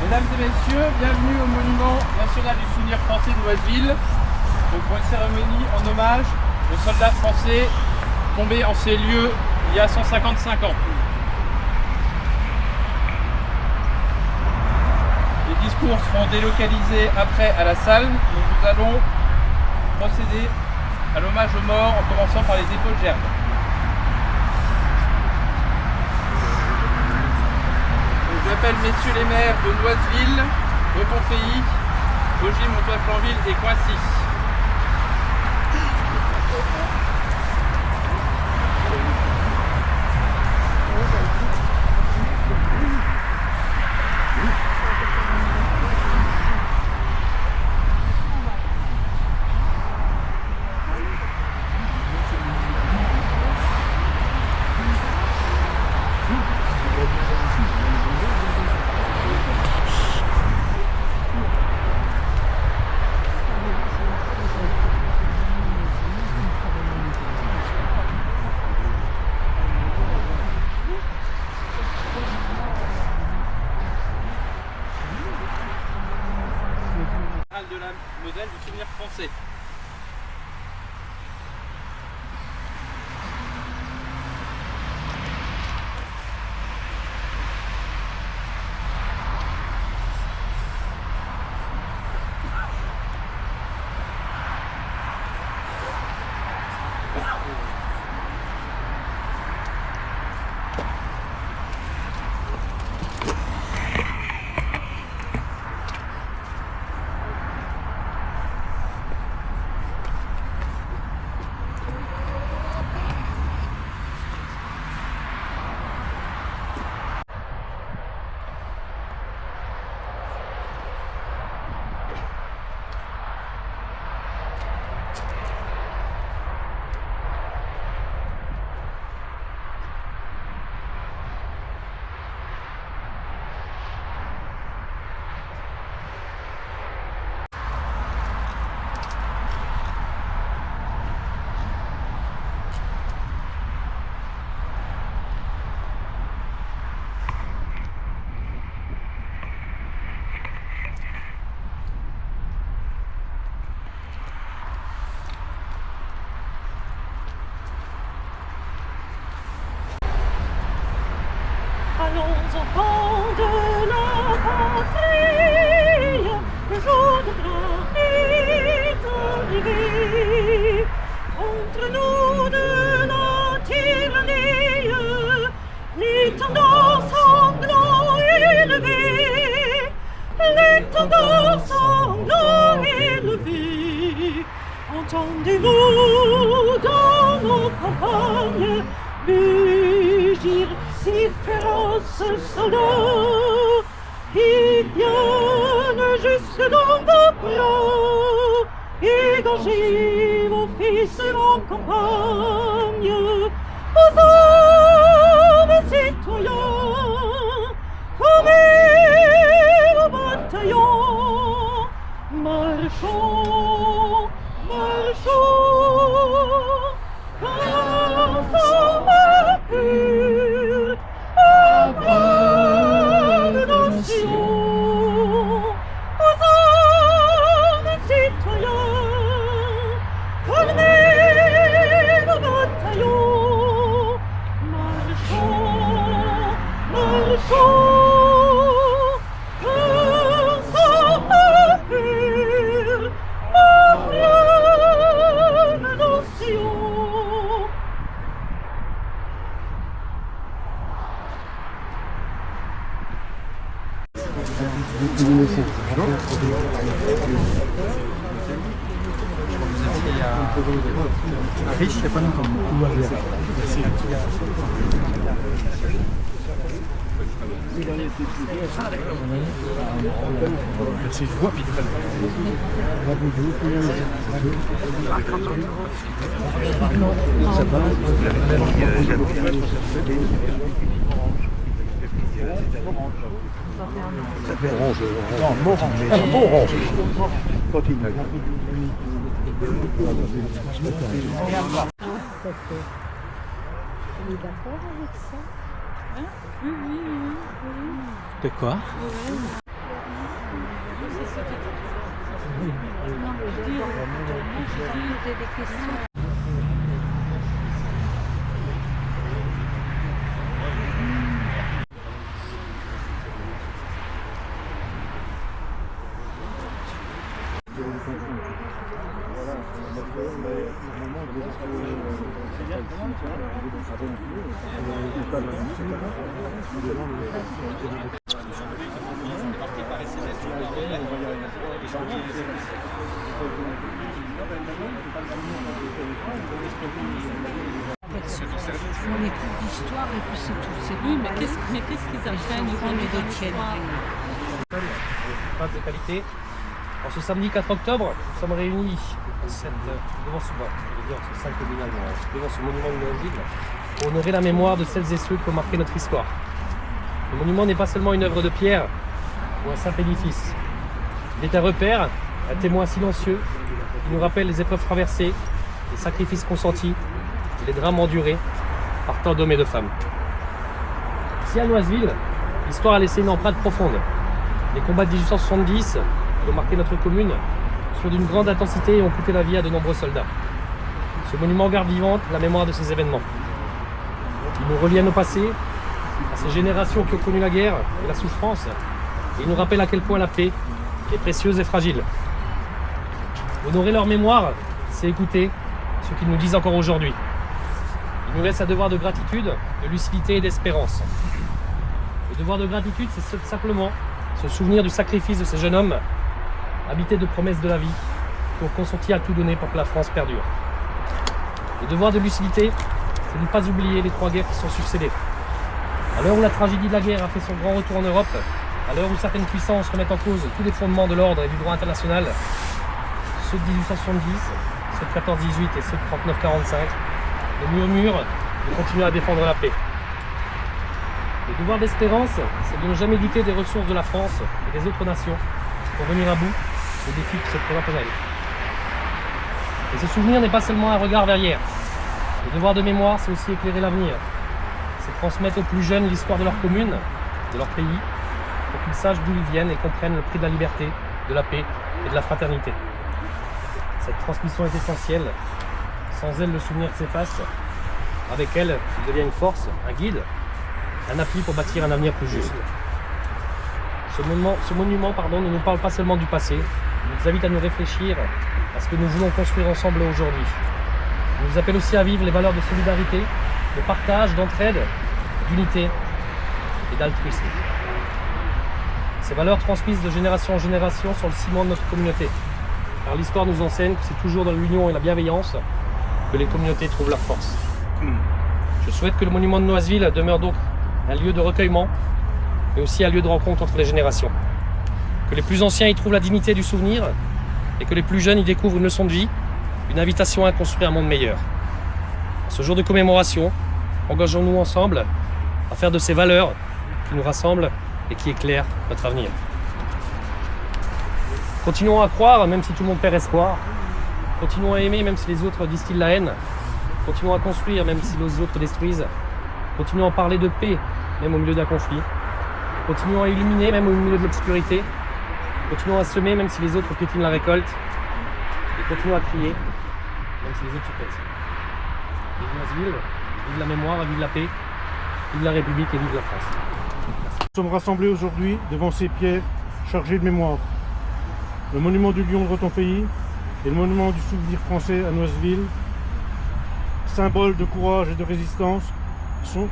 Mesdames et messieurs, bienvenue au monument national du souvenir français de Noiseville. Donc pour une cérémonie en hommage aux soldats français tombés en ces lieux il y a 155 ans. Les discours seront délocalisés après à la salle, donc nous allons procéder à l'hommage aux morts en commençant par les dépôts de gerbes. J'appelle messieurs les maires de Noiseville, Reconfeilly, Ogier, Montois-Flanville et Coincy. De la Moselle du souvenir français. campagne, mugir si féroces soldats, qui viennent jusque dans vos bras, égorger vos fils en campagne, aux hommes citoyens, formez vos bataillons, marchons, marchons, ensemble pur, en brave nation, aux hommes citoyens, formez vos bataillons, marchons, marchons. Riche, il n'y a pas longtemps. Merci. Orange. Non, orange. Orange. Continue. On est d'accord avec ça? Hein? Oui. De quoi? C'est ça qui est. Non, je dis, j'ai des questions. On écoute l'histoire et puis c'est tout. C'est Oui, mais qu'est-ce qu'ils apprennent au cours de l'histoire? Pâtes de qualité. En ce samedi 4 octobre, nous sommes réunis devant ce monument inaudible pour honorer la mémoire de celles et ceux qui ont marqué notre histoire. Le monument n'est pas seulement une œuvre de pierre ou un simple édifice. Il est un repère, un témoin silencieux qui nous rappelle les épreuves traversées, les sacrifices consentis et les drames endurés par tant d'hommes et de femmes. Ici à Noiseville, l'histoire a laissé une empreinte profonde. Les combats de 1870 qui ont marqué notre commune sont d'une grande intensité et ont coûté la vie à de nombreux soldats. Ce monument garde vivante la mémoire de ces événements. Il nous relie à nos passés, à ces générations qui ont connu la guerre et la souffrance, et il nous rappelle à quel point la paix est précieuse et fragile. Honorer leur mémoire, c'est écouter ce qu'ils nous disent encore aujourd'hui. Il nous laisse un devoir de gratitude, de lucidité et d'espérance. Le devoir de gratitude, c'est simplement se souvenir du sacrifice de ces jeunes hommes, habités de promesses de la vie, qui ont consenti à tout donner pour que la France perdure. Le devoir de lucidité, c'est de ne pas oublier les 3 guerres qui sont succédées. À l'heure où la tragédie de la guerre a fait son grand retour en Europe, à l'heure où certaines puissances remettent en cause tous les fondements de l'ordre et du droit international, ceux de 1870, ceux de 14-18 et ceux de 39-45, nous murmurent de continuer à défendre la paix. Le devoir d'espérance, c'est de ne jamais douter des ressources de la France et des autres nations pour venir à bout des défis qui se présentent à elle. Et ce souvenir n'est pas seulement un regard vers hier. Le devoir de mémoire, c'est aussi éclairer l'avenir. C'est transmettre aux plus jeunes l'histoire de leur commune, de leur pays, pour qu'ils sachent d'où ils viennent et comprennent le prix de la liberté, de la paix et de la fraternité. Cette transmission est essentielle. Sans elle, le souvenir s'efface. Avec elle, il devient une force, un guide, un appui pour bâtir un avenir plus juste. Ce monument ne nous parle pas seulement du passé, il nous invite à nous réfléchir à ce que nous voulons construire ensemble aujourd'hui. Il nous appelle aussi à vivre les valeurs de solidarité, de partage, d'entraide, d'unité et d'altruisme. Ces valeurs transmises de génération en génération sont le ciment de notre communauté. Car l'histoire nous enseigne que c'est toujours dans l'union et la bienveillance que les communautés trouvent leur force. Je souhaite que le monument de Noiseville demeure donc un lieu de recueillement, mais aussi un lieu de rencontre entre les générations. Que les plus anciens y trouvent la dignité du souvenir et que les plus jeunes y découvrent une leçon de vie, une invitation à construire un monde meilleur. En ce jour de commémoration, engageons-nous ensemble à faire de ces valeurs qui nous rassemblent et qui éclairent notre avenir. Continuons à croire, même si tout le monde perd espoir. Continuons à aimer, même si les autres distillent la haine. Continuons à construire, même si les autres détruisent. Continuons à parler de paix, même au milieu d'un conflit. Continuons à illuminer, même au milieu de l'obscurité. Continuons à semer, même si les autres piétinent la récolte. Et continuons à crier, même si les autres se taisent. Vive Noiseville, vive la mémoire, vive la paix, vive la République et vive la France. Nous sommes rassemblés aujourd'hui devant ces pierres chargées de mémoire. Le monument du lion de Retonfeilly et le monument du souvenir français à Noiseville, symboles de courage et de résistance, sont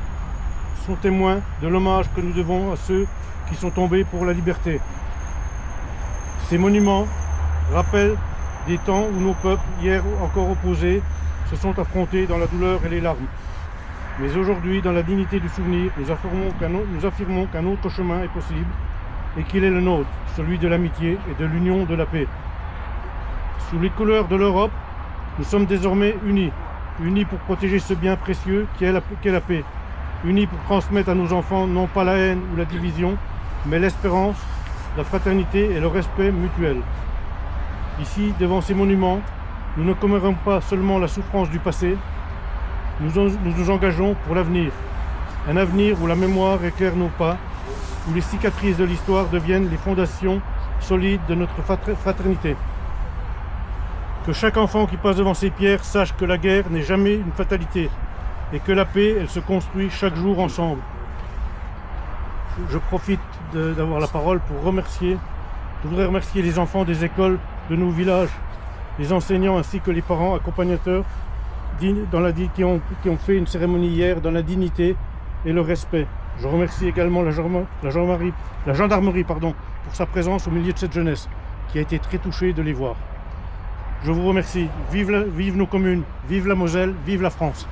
témoins de l'hommage que nous devons à ceux qui sont tombés pour la liberté. Ces monuments rappellent des temps où nos peuples, hier encore opposés, se sont affrontés dans la douleur et les larmes. Mais aujourd'hui, dans la dignité du souvenir, nous affirmons qu'un autre chemin est possible et qu'il est le nôtre, celui de l'amitié et de l'union de la paix. Sous les couleurs de l'Europe, nous sommes désormais unis, unis pour protéger ce bien précieux qu'est la paix, unis pour transmettre à nos enfants non pas la haine ou la division, mais l'espérance, la fraternité et le respect mutuel. Ici, devant ces monuments, nous ne commémorons pas seulement la souffrance du passé, nous nous engageons pour l'avenir. Un avenir où la mémoire éclaire nos pas, où les cicatrices de l'histoire deviennent les fondations solides de notre fraternité. Que chaque enfant qui passe devant ces pierres sache que la guerre n'est jamais une fatalité et que la paix, elle se construit chaque jour ensemble. Je profite d'avoir la parole pour remercier. Je voudrais remercier les enfants des écoles de nos villages, les enseignants ainsi que les parents accompagnateurs qui ont fait une cérémonie hier dans la dignité et le respect. Je remercie également la gendarmerie pour sa présence au milieu de cette jeunesse qui a été très touchée de les voir. Je vous remercie. Vive nos communes, vive la Moselle, vive la France.